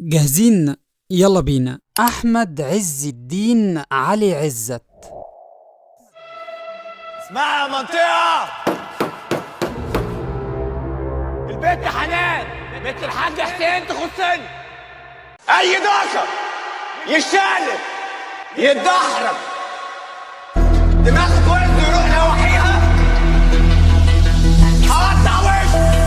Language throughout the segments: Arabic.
جاهزين؟ يلا بينا. أحمد عز الدين علي عزت. اسمعي يا منطقة، البنت حنان بنت الحاج حسين تخصني. أي ذكر يشالب يتدحرج دماغك وين يروح نواحيها هقطع وشك.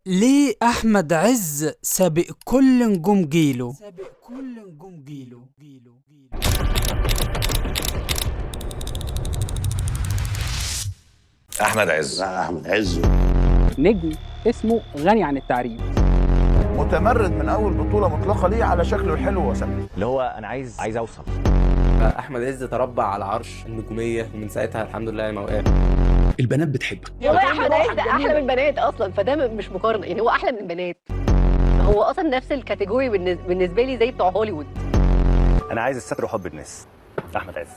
ليه أحمد عز سابق كل نجوم جيله؟ احمد عز. احمد عز نجم اسمه غني عن التعريف، متمرد من اول بطوله مطلقه ليه على شكله الحلو وسمه، اللي هو انا عايز اوصل. احمد عز تربى على عرش النجوميه ومن ساعتها الحمد لله ما وقع. البنات بتحبك. والله احمد عز احلى من البنات اصلا، فده مش مقارنه، يعني هو احلى من البنات، هو اصلا نفس الكاتيجوري بالنسبه لي زي بتوع هوليوود. انا عايز الستر وحب الناس. احمد عز.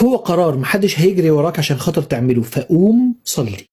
هو قرار محدش هيجري وراك عشان خاطر تعمله، فقوم صلي.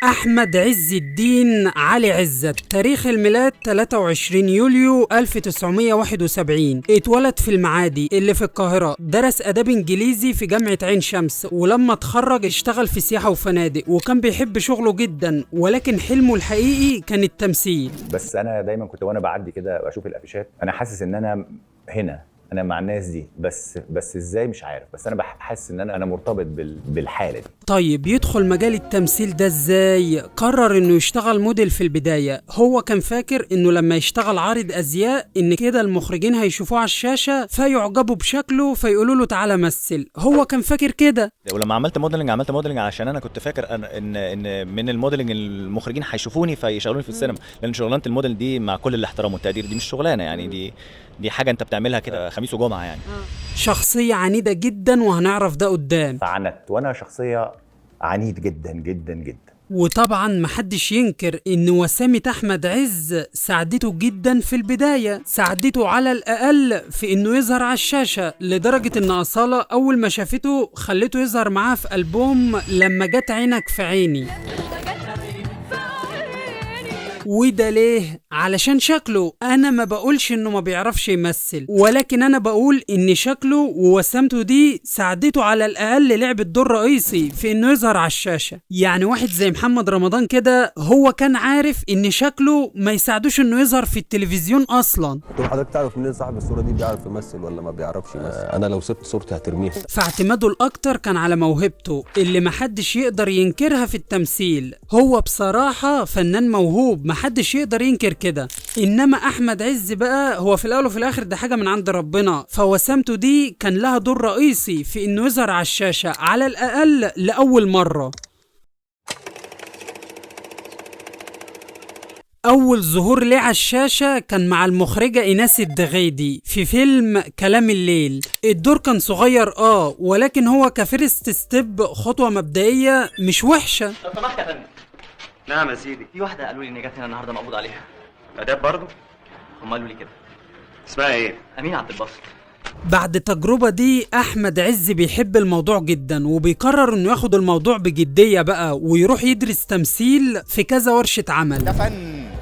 أحمد عز الدين علي عزت، تاريخ الميلاد 23 يوليو 1971. اتولد في المعادي اللي في القاهرة، درس آداب إنجليزي في جامعة عين شمس، ولما اتخرج اشتغل في سياحة وفنادق، وكان بيحب شغله جدا، ولكن حلمه الحقيقي كان التمثيل. بس انا دايما كنت وانا بعدي كده بشوف الافيشات، انا حاسس ان انا هنا، انا مع الناس دي، بس ازاي مش عارف، بس انا بحس ان انا مرتبط بالحاله دي. طيب يدخل مجال التمثيل ده ازاي؟ قرر انه يشتغل موديل في البداية. هو كان فاكر انه لما يشتغل عارض ازياء ان كده المخرجين هيشوفوه على الشاشة فيعجبوا بشكله فيقولوا له تعالى مثل. هو كان فاكر كده. ولما عملت موديلنج عشان انا كنت فاكر ان من الموديلنج المخرجين هيشوفوني فيشغلوني في السينما، لان شغلانه الموديل دي مع كل الاحترام والتقدير دي مش شغلانه، يعني دي حاجه انت بتعملها كده خميس وجمعه يعني. شخصية عنيدة جدا وهنعرف ده قدام. فعنت، وانا شخصية عنيد جدا جدا جدا. وطبعا محدش ينكر ان وسامة احمد عز ساعدته جدا في البداية، ساعدته على الاقل في انه يظهر على الشاشة، لدرجة ان اصالة اول ما شافته خلته يظهر معاه في ألبوم لما جت عينك في عيني. وده ليه؟ علشان شكله. انا ما بقولش انه ما بيعرفش يمثل، ولكن انا بقول ان شكله ووسامته دي ساعدته على الاقل لعب الدور رئيسي في انه يظهر على الشاشة. يعني واحد زي محمد رمضان كده، هو كان عارف ان شكله ما يساعدوش انه يظهر في التلفزيون اصلا. طول حضرتك تعرف منين صاحب الصوره دي بيعرف يمثل ولا ما بيعرفش يمثل؟ انا لو سبت صورتي هترميها. فاعتماده الاكتر كان على موهبته اللي محدش يقدر ينكرها في التمثيل. هو بصراحة فنان موهوب، محدش يقدر ينكر كده. انما احمد عز بقى هو في الاول وفي الاخر ده حاجة من عند ربنا، فوسامته دي كان لها دور رئيسي في انه يظهر على الشاشة على الاقل لاول مرة. أول ظهور ليه على الشاشة كان مع المخرجة إيناس الدغيدي في فيلم كلام الليل. الدور كان صغير ولكن هو كفيرست ستيب، خطوة مبدئية مش وحشة. لو سمحت يا فندم. نعم يا سيدي. في واحدة قالوا لي إن جت هنا النهارده مقبوض عليها. آداب برضه؟ هم قالوا لي كده. اسمها إيه؟ أمين عبد الباسط. بعد التجربة دي أحمد عز بيحب الموضوع جدا، وبيقرر إنه ياخد الموضوع بجدية بقى، ويروح يدرس تمثيل في كذا ورشة عمل.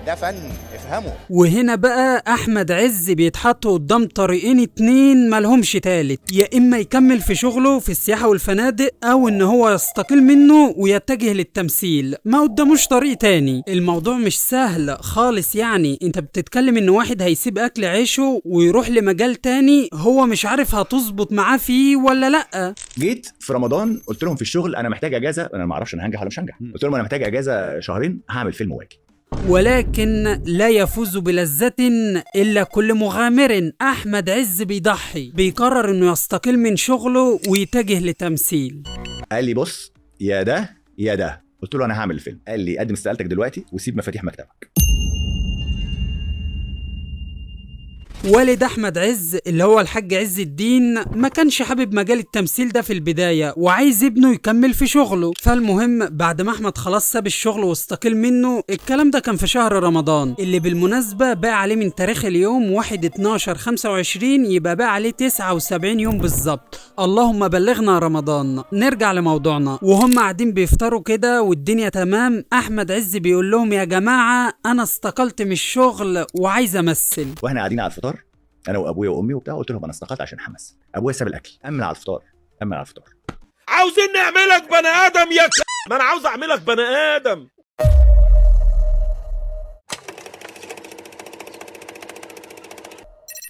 ده فن افهمه. وهنا بقى أحمد عز بيتحط قدام طريقين اتنين مالهمش تالت، يا إما يكمل في شغله في السياحة والفنادق، أو إن هو يستقيل منه ويتجه للتمثيل. ما قداموش طريق تاني. الموضوع مش سهل خالص، يعني انت بتتكلم إن واحد هيسيب أكل عيشه ويروح لمجال تاني هو مش عارف هتظبط معاه فيه ولا لأ. جيت في رمضان قلت لهم في الشغل انا محتاج اجازة، انا ما اعرفش انا هنجح ولا مش هنجح، قلت لهم انا محتاج اجازة شهرين هعمل فيلم واجي. ولكن لا يفوز بلذة إلا كل مغامر. أحمد عز بيضحي، بيقرر إنه يستقيل من شغله ويتجه لتمثيل. قال لي بص يا ده يا ده، قلت له انا هعمل الفيلم. قال لي قدم استقالتك دلوقتي وسيب مفاتيح مكتبك. والد احمد عز اللي هو الحاج عز الدين ما كانش حابب مجال التمثيل ده في البداية وعايز ابنه يكمل في شغله. فالمهم بعد ما احمد خلاص ساب الشغل واستقيل منه، الكلام ده كان في شهر رمضان اللي بالمناسبة باقي عليه من تاريخ اليوم 1/12/25، يبقى باقي عليه 79 يوم بالظبط. اللهم بلغنا رمضان. نرجع لموضوعنا. وهم قاعدين بيفطروا كده والدنيا تمام، احمد عز بيقول لهم يا جماعة انا استقلت من الشغل وعايز امثل. واحنا قاعدين على الفطار انا وابويا وامي وبتاع، قلت لهم انا استقلت عشان حمس. ابويا ساب الاكل، امن على الفطار. عاوزين نعملك بني ادم يا ما انا عاوز اعملك بني ادم.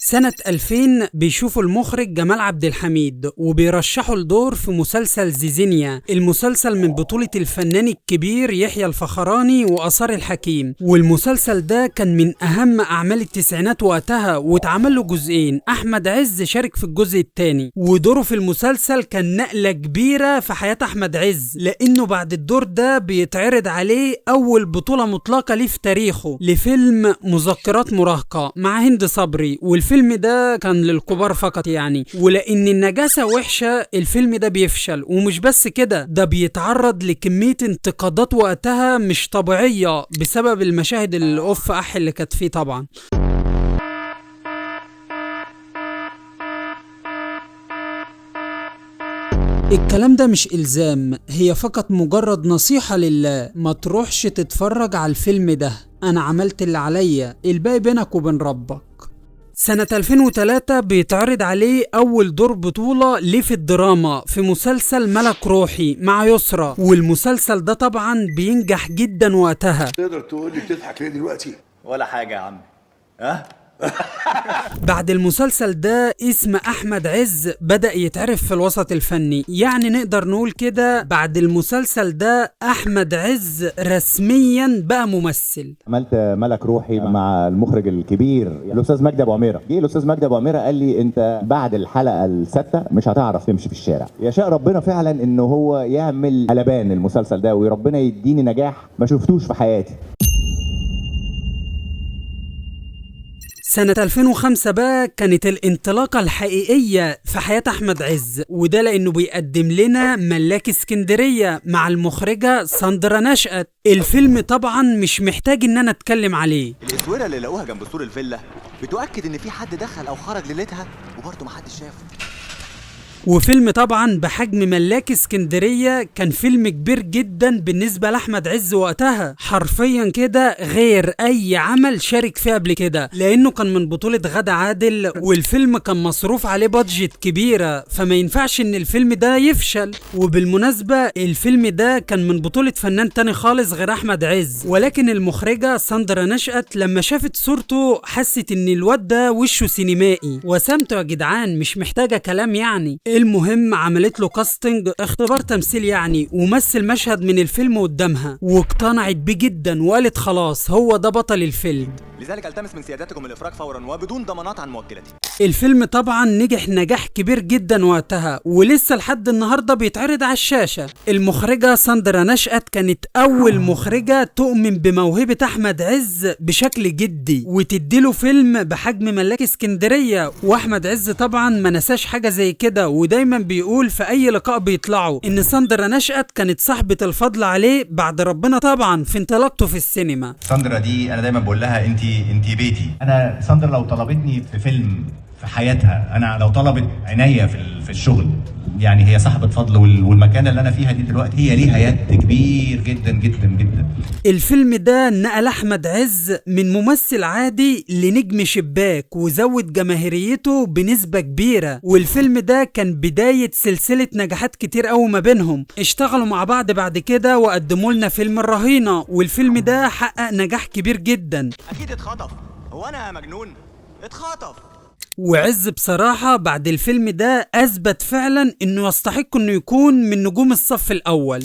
سنة 2000 بيشوفوا المخرج جمال عبد الحميد وبيرشحوا الدور في مسلسل زيزينيا. المسلسل من بطولة الفنان الكبير يحيى الفخراني وآثار الحكيم، والمسلسل ده كان من أهم أعمال التسعينات وقتها واتعمل له جزئين. أحمد عز شارك في الجزء الثاني، ودوره في المسلسل كان نقلة كبيرة في حياة أحمد عز، لأنه بعد الدور ده بيتعرض عليه أول بطولة مطلقة ليه في تاريخه لفيلم مذكرات مراهقة مع هند صبري، والفيلم ده كان للكبار فقط يعني. ولأن النجاسة وحشة الفيلم ده بيفشل، ومش بس كده ده بيتعرض لكمية انتقادات وقتها مش طبيعية بسبب المشاهد الأوف أح اللي كانت فيه طبعا. الكلام ده مش إلزام، هي فقط مجرد نصيحة لله، ما تروحش تتفرج على الفيلم ده، أنا عملت اللي عليا، الباقي بينك وبين ربك. سنة 2003 بيتعرض عليه أول دور بطولة ليه في الدراما في مسلسل ملك روحي مع يسرا، والمسلسل ده طبعا بينجح جدا وقتها. تقدر تقول لي بتضحك ليه دلوقتي؟ ولا حاجه يا عم. بعد المسلسل ده اسم أحمد عز بدأ يتعرف في الوسط الفني، يعني نقدر نقول كده بعد المسلسل ده أحمد عز رسميا بقى ممثل. عملت ملك روحي مع المخرج الكبير الأستاذ مجدي أبو عميرة. جه الأستاذ مجدي أبو عميرة قال لي أنت بعد الحلقة السادسة مش هتعرف تمشي في الشارع. يشاء ربنا فعلا إنه هو يعمل قلبان المسلسل ده، وربنا يديني نجاح ما شفتوش في حياتي. سنة 2005 بقى كانت الانطلاقة الحقيقية في حياة أحمد عز، وده لأنه بيقدم لنا ملاك اسكندرية مع المخرجة ساندرا نشأت. الفيلم طبعا مش محتاج إن أنا أتكلم عليه. الاسوره اللي لقوها جنب سور الفيلا بتؤكد ان في حد دخل او خرج ليلتها وبرضه محدش شافه. وفيلم طبعا بحجم ملاك اسكندرية كان فيلم كبير جدا بالنسبة لأحمد عز وقتها، حرفيا كده غير أي عمل شارك فيه قبل كده، لأنه كان من بطولة غادة عادل، والفيلم كان مصروف عليه بادجت كبيرة، فما ينفعش إن الفيلم ده يفشل. وبالمناسبة الفيلم ده كان من بطولة فنان تاني خالص غير أحمد عز، ولكن المخرجة ساندرا نشأت لما شافت صورته حست إن الواد ده وشه سينمائي، وسامته يا جدعان مش محتاجة كلام يعني. المهم عملت له كاستنج، اختبار تمثيل يعني، ومثل مشهد من الفيلم قدامها واقتنعت بيه جدا وقالت خلاص هو ده بطل الفيلم. لذلك التمس من سيادتكم الافراج فورا وبدون ضمانات عن موكلتي. الفيلم طبعا نجح نجاح كبير جدا وقتها، ولسه لحد النهارده بيتعرض على الشاشه. المخرجه ساندرا نشأت كانت اول مخرجه تؤمن بموهبه احمد عز بشكل جدي وتديله فيلم بحجم ملاك اسكندريه، واحمد عز طبعا ما نساش حاجه زي كده، ودايما بيقول في اي لقاء بيطلعوا ان ساندرا نشأت كانت صاحبه الفضل عليه بعد ربنا طبعا في انطلاقته في السينما. ساندرا دي انا دايما بقول لها انت بيتي. انا ساندرا لو طلبتني في فيلم في حياتها، انا لو طلبت عناية في الشغل، يعني هي صاحبة فضل، والمكانة اللي انا فيها دي دلوقتي هي ليها يد كبير جدا جدا جدا. الفيلم ده نقل احمد عز من ممثل عادي لنجم شباك وزود جماهيريته بنسبة كبيرة، والفيلم ده كان بداية سلسلة نجاحات كتير قوي ما بينهم. اشتغلوا مع بعض بعد كده وقدموا لنا فيلم الرهينة، والفيلم ده حقق نجاح كبير جدا. اكيد اتخطف، هو انا مجنون؟ اتخطف. وعز بصراحة بعد الفيلم ده أثبت فعلا إنه يستحق إنه يكون من نجوم الصف الأول.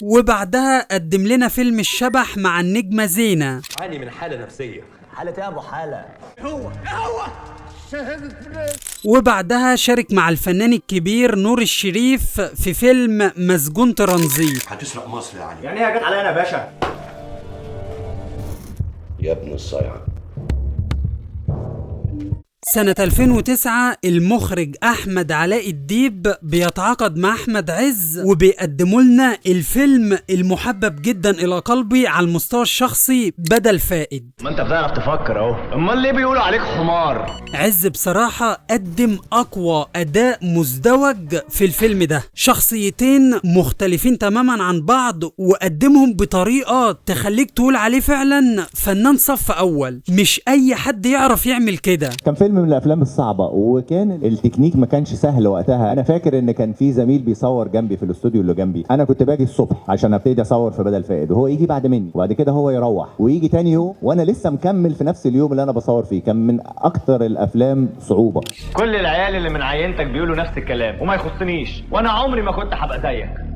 وبعدها قدم لنا فيلم الشبح مع النجمة زينة. عاني من حالة نفسية. حالة ايه يا ابو حالة؟ هو وبعدها شارك مع الفنان الكبير نور الشريف في فيلم مسجون ترانزيت. هتسرق مصر يا علي. يعني ايه جت عليا انا يا باشا؟ يا ابن الصيعة. سنة 2009 المخرج أحمد علاء الديب بيتعاقد مع أحمد عز وبيقدموا لنا الفيلم المحبب جدا إلى قلبي على المستوى الشخصي بدل فائد. ما انت بتعرف تفكر اهو، امال ليه بيقولوا عليك حمار؟ عز بصراحة قدم أقوى أداء مزدوج في الفيلم ده، شخصيتين مختلفين تماما عن بعض وقدمهم بطريقة تخليك تقول عليه فعلا فنان صف أول، مش أي حد يعرف يعمل كده. كان فيلم من الافلام الصعبه وكان التكنيك ما كانش سهل وقتها. انا فاكر ان كان في زميل بيصور جنبي في الاستوديو اللي جنبي، انا كنت باجي الصبح عشان ابتدي اصور في بدل فائد وهو يجي بعد مني وبعد كده هو يروح ويجي تاني يوم وانا لسه مكمل في نفس اليوم اللي انا بصور فيه. كان من اكتر الافلام صعوبه. كل العيال اللي من عينتك بيقولوا نفس الكلام وما يخصنيش، وانا عمري ما كنت هبقى زيك.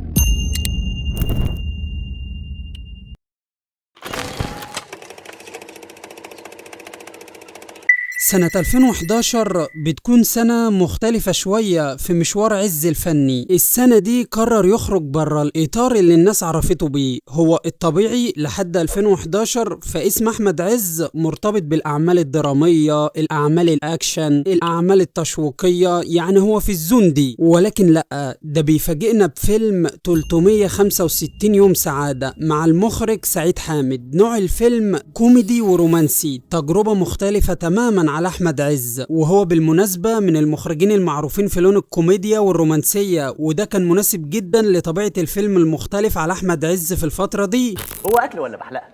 سنة 2011 بتكون سنة مختلفة شوية في مشوار عز الفني. السنة دي قرر يخرج بره الإطار اللي الناس عرفته بيه. هو الطبيعي لحد 2011 فاسم أحمد عز مرتبط بالأعمال الدرامية، الأعمال الأكشن، الأعمال التشويقية، يعني هو في الزون دي. ولكن لأ، ده بيفاجئنا بفيلم 365 يوم سعادة مع المخرج سعيد حامد. نوع الفيلم كوميدي ورومانسي، تجربة مختلفة تماما على أحمد عز، وهو بالمناسبة من المخرجين المعروفين في لون الكوميديا والرومانسية، وده كان مناسب جدا لطبيعة الفيلم المختلف على أحمد عز في الفترة دي. هو اكل ولا بحلقه؟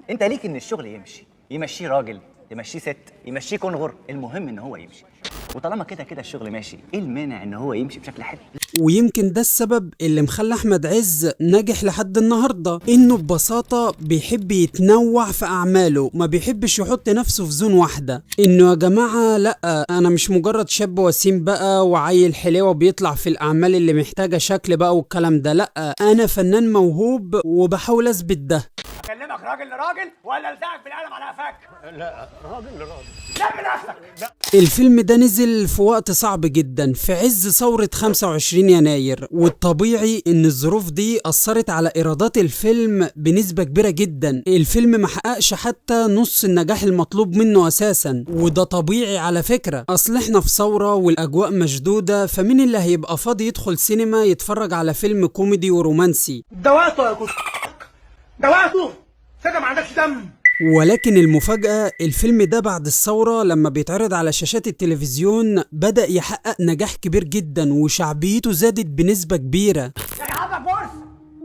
انت ليك ان الشغل يمشيه راجل، يمشيه ست، يمشيه كنغر، المهم ان هو يمشي. وطالما كده الشغل ماشي، ايه المانع ان هو يمشي بشكل حلو؟ ويمكن ده السبب اللي مخلى أحمد عز ناجح لحد النهاردة، إنه ببساطة بيحب يتنوع في أعماله، ما بيحبش يحط نفسه في زون واحدة. إنه يا جماعة لأ، أنا مش مجرد شاب وسيم بقى وعيل حلوة بيطلع في الأعمال اللي محتاجة شكل بقى والكلام ده، لأ، أنا فنان موهوب وبحاول أثبت ده. أكلمك راجل لراجل ولا ألزقك بالقلم على قفاك؟ لا، راجل لراجل. لم نفسك. الفيلم ده نزل في وقت صعب جدا في عز ثورة 25 يناير، والطبيعي ان الظروف دي اثرت على ايرادات الفيلم بنسبة كبيرة جدا. الفيلم ما حققش حتى نص النجاح المطلوب منه اساسا، وده طبيعي على فكرة، اصل احنا في ثورة والاجواء مشدودة، فمين اللي هيبقى فاضي يدخل سينما يتفرج على فيلم كوميدي ورومانسي؟ دوقته يا كوس، دوقته سكة ما عندكش دم. ولكن المفاجأة الفيلم ده بعد الثورة لما بيتعرض على شاشات التلفزيون بدأ يحقق نجاح كبير جدا وشعبيته زادت بنسبة كبيرة. يا عمك بورس،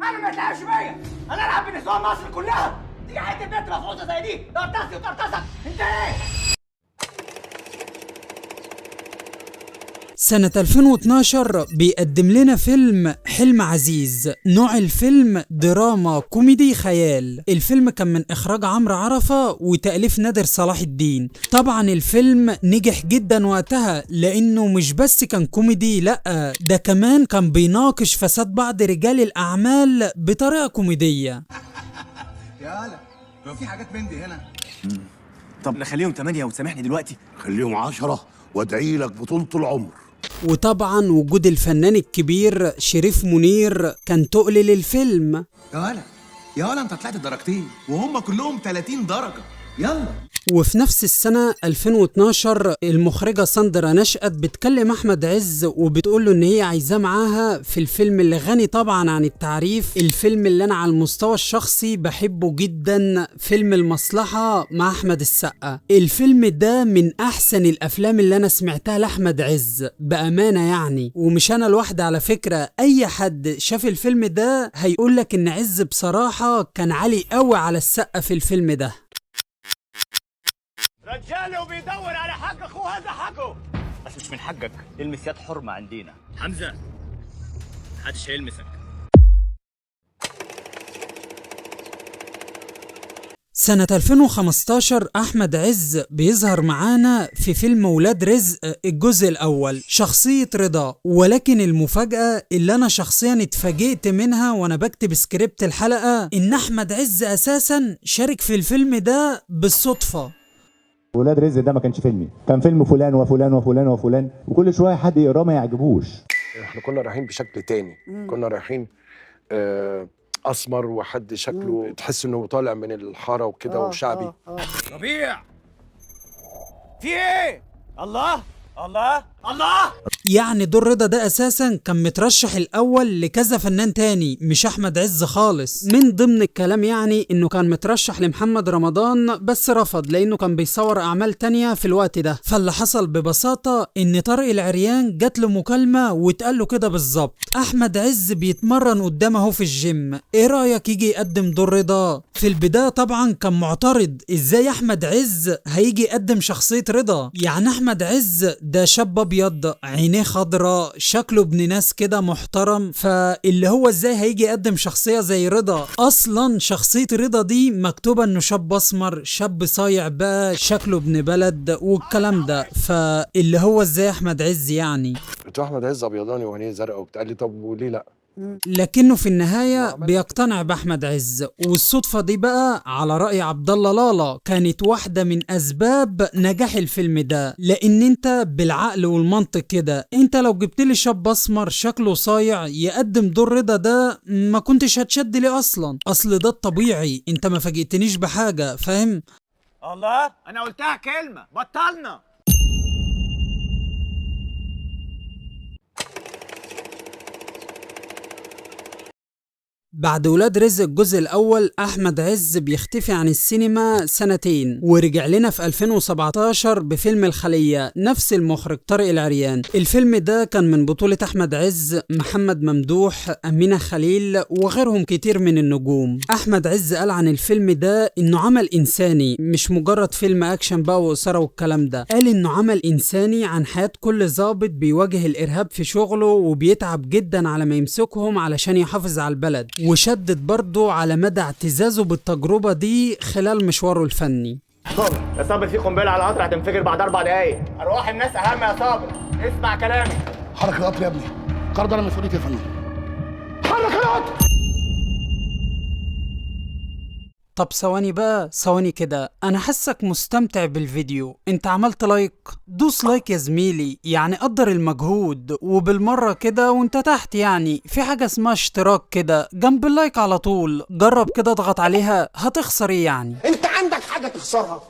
انا ما تلعبش بيا، انا العب بنسوان مصر كلها. تيجي حته بنت مفقوده زي دي ترتصي وترتصك، انت ايه؟ سنة 2012 بيقدم لنا فيلم حلم عزيز. نوع الفيلم دراما كوميدي خيال. الفيلم كان من إخراج عمرو عرفة وتأليف نادر صلاح الدين. طبعا الفيلم نجح جدا وقتها لأنه مش بس كان كوميدي، لأ، ده كمان كان بيناقش فساد بعض رجال الأعمال بطريقة كوميدية. يا هلا، لو في حاجات من دي هنا. طب نخليهم 8 وتسامحني دلوقتي؟ خليهم 10 وادعي لك بطولة العمر. وطبعا وجود الفنان الكبير شريف منير كان تقل للفيلم. يا هلا انت طلعت درجتين وهم كلهم 30 درجة، يلا. وفي نفس السنة 2012 المخرجة ساندرا نشأت بتكلم أحمد عز وبتقوله إن هي عايزاه معاها في الفيلم اللي غني طبعا عن التعريف، الفيلم اللي أنا على المستوى الشخصي بحبه جدا، فيلم المصلحة مع أحمد السقا. الفيلم ده من أحسن الأفلام اللي أنا سمعتها لأحمد عز بأمانة يعني، ومش أنا لوحدي على فكرة، أي حد شاف الفيلم ده هيقولك إن عز بصراحة كان عالي قوي على السقا في الفيلم ده. رجال وبيدور على حق اخوه، هذا حقه. بس مش من حقك، المسيات حرمة عندنا. حمزة محدش هيلمسك. سنة 2015 أحمد عز بيظهر معانا في فيلم ولاد رزق الجزء الأول شخصية رضا. ولكن المفاجأة اللي أنا شخصيا اتفاجئت منها وأنا بكتب سكريبت الحلقة إن أحمد عز أساسا شارك في الفيلم ده بالصدفة. ولاد رزق ده ما كانش فيلمي، كان فيلم فلان وفلان وفلان وفلان، وكل شويه حد يقراه ما يعجبوش. احنا كنا رايحين بشكل تاني، كنا رايحين اسمر وحد شكله تحس انه طالع من الحاره وكده وشعبي. ربيع في ايه؟ الله الله الله. يعني دور رضا ده اساسا كان مترشح الاول لكذا فنان تاني مش احمد عز خالص. من ضمن الكلام يعني انه كان مترشح لمحمد رمضان بس رفض لانه كان بيصور اعمال تانية في الوقت ده. فاللي حصل ببساطة ان طارق العريان جات له مكالمة واتقال له كده بالظبط: احمد عز بيتمرن قدامه في الجيم، ايه رايك يجي يقدم دور رضا؟ في البداية طبعا كان معترض، ازاي احمد عز هيجي يقدم شخصية رضا؟ يعني احمد عز ده شاب ابيض عينيه خضراء شكله ابن ناس كده محترم، فاللي هو ازاي هيجي يقدم شخصية زي رضا؟ اصلا شخصية رضا دي مكتوبة انه شاب اسمر شاب صايع بقى شكله ابن بلد والكلام ده، فاللي هو ازاي احمد عز يعني؟ بتوع احمد عز ابيضاني وعينيه زرقاء وبتقال لي طب وليه لا؟ لكنه في النهاية بيقتنع بأحمد عز. والصدفة دي بقى على رأي عبد الله لالا كانت واحدة من أسباب نجاح الفيلم ده، لأن أنت بالعقل والمنطق كده أنت لو جبت لي شاب أسمر شكله صايع يقدم دور رضا ده ما كنتش هتشد لي أصلا، أصل ده الطبيعي، أنت ما فاجئتنيش بحاجة، فاهم؟ الله انا قلتها كلمه بطلنا. بعد ولاد رزق الجزء الأول أحمد عز بيختفي عن السينما سنتين، ورجع لنا في 2017 بفيلم الخلية، نفس المخرج طارق العريان. الفيلم ده كان من بطولة أحمد عز، محمد ممدوح، أمينة خليل وغيرهم كتير من النجوم. أحمد عز قال عن الفيلم ده إنه عمل إنساني مش مجرد فيلم أكشن بقى وإثارة والكلام ده، قال إنه عمل إنساني عن حياة كل ضابط بيواجه الإرهاب في شغله وبيتعب جدا على ما يمسكهم علشان يحافظ على البلد، وشدد برضه على مدى اعتزازه بالتجربة دي خلال مشواره الفني. يا صابر في قنبله على القطر هتنفجر بعد 4 دقايق، ارواح الناس اهم يا صابر، اسمع كلامي. حرك القطر يا ابني، القرار ده انا مسؤوليتي يا فندم. حرك القطر. طب ثواني بقى، ثواني كده، انا حاسك مستمتع بالفيديو، انت عملت لايك؟ دوس لايك يا زميلي، يعني قدر المجهود، وبالمرة كده وانت تحت يعني في حاجة اسمها اشتراك كده جنب اللايك على طول، جرب كده اضغط عليها، هتخسر ايه يعني؟ انت عندك حاجه تخسرها؟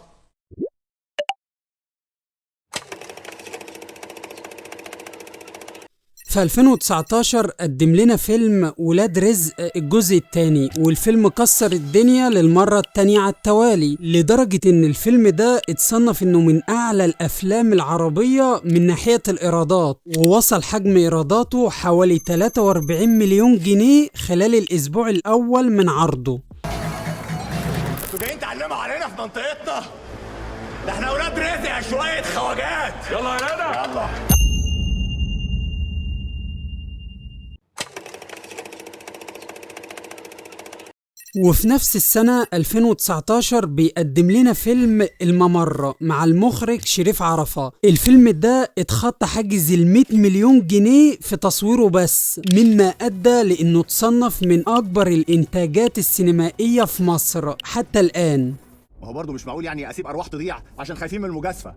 في 2019 قدم لنا فيلم ولاد رزق الجزء الثاني، والفيلم كسر الدنيا للمرة الثانية على التوالي، لدرجة ان الفيلم ده اتصنف انه من اعلى الافلام العربية من ناحية الايرادات، ووصل حجم ايراداته حوالي 43 مليون جنيه خلال الاسبوع الاول من عرضه. انتوا جايين تعلموا علينا في منطقتنا؟ ده احنا اولاد رزق يا شوية خواجات. يلا يا ندى يلا. وفي نفس السنة 2019 بيقدم لنا فيلم الممر مع المخرج شريف عرفة. الفيلم ده اتخطى حاجز 100 مليون جنيه في تصويره بس، مما أدى لأنه تصنف من أكبر الإنتاجات السينمائية في مصر حتى الآن. ما هو برضه مش معقول يعني أسيب أرواح تضيع عشان خايفين من المجازفة.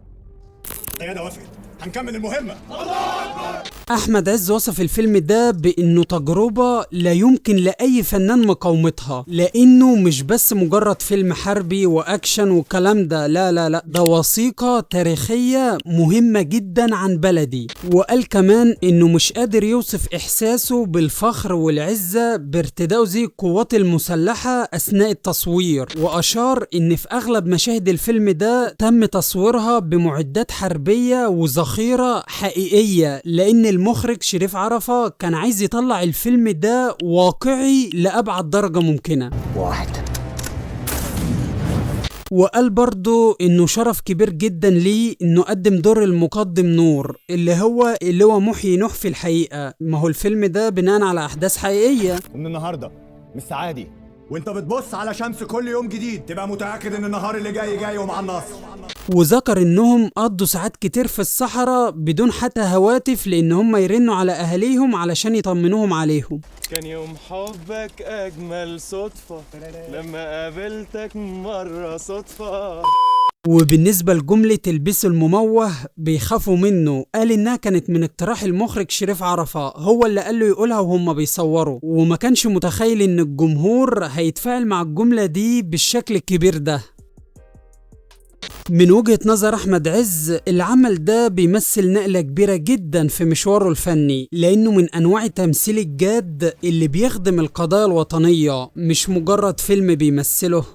القيادة وافقت، هنكمل المهمة. أحمد عز وصف الفيلم ده بأنه تجربة لا يمكن لأي فنان مقاومتها، لأنه مش بس مجرد فيلم حربي وأكشن والكلام ده، لا لا لا، ده وثيقة تاريخية مهمة جدا عن بلدي. وقال كمان أنه مش قادر يوصف إحساسه بالفخر والعزة بارتداء زي القوات المسلحة أثناء التصوير، وأشار أن في أغلب مشاهد الفيلم ده تم تصويرها بمعدات حربية وذخيرة حقيقية، لأن المخرج شريف عرفة كان عايز يطلع الفيلم ده واقعي لأبعد درجة ممكنة. وقال برضو انه شرف كبير جدا ليه انه قدم دور المقدم نور اللي هو محيي نوح في الحقيقة. ما هو الفيلم ده بناء على احداث حقيقية. ومن النهارده مش عادي، وانت بتبص على شمس كل يوم جديد تبقى متأكد ان النهار اللي جاي ومع النصر. وذكر انهم قضوا ساعات كتير في الصحراء بدون حتى هواتف، لان هم يرنوا على اهاليهم علشان يطمنوهم عليهم. كان يوم حبك اجمل صدفة لما قابلتك مرة صدفة. وبالنسبة لجملة البسوا المموه بيخافوا منه، قال انها كانت من اقتراح المخرج شريف عرفة، هو اللي قال له يقولها وهم بيصوروا، وما كانش متخيل ان الجمهور هيتفاعل مع الجملة دي بالشكل الكبير ده. من وجهة نظر أحمد عز، العمل ده بيمثل نقلة كبيرة جدا في مشواره الفني، لأنه من أنواع تمثيل الجاد اللي بيخدم القضايا الوطنية، مش مجرد فيلم بيمثله.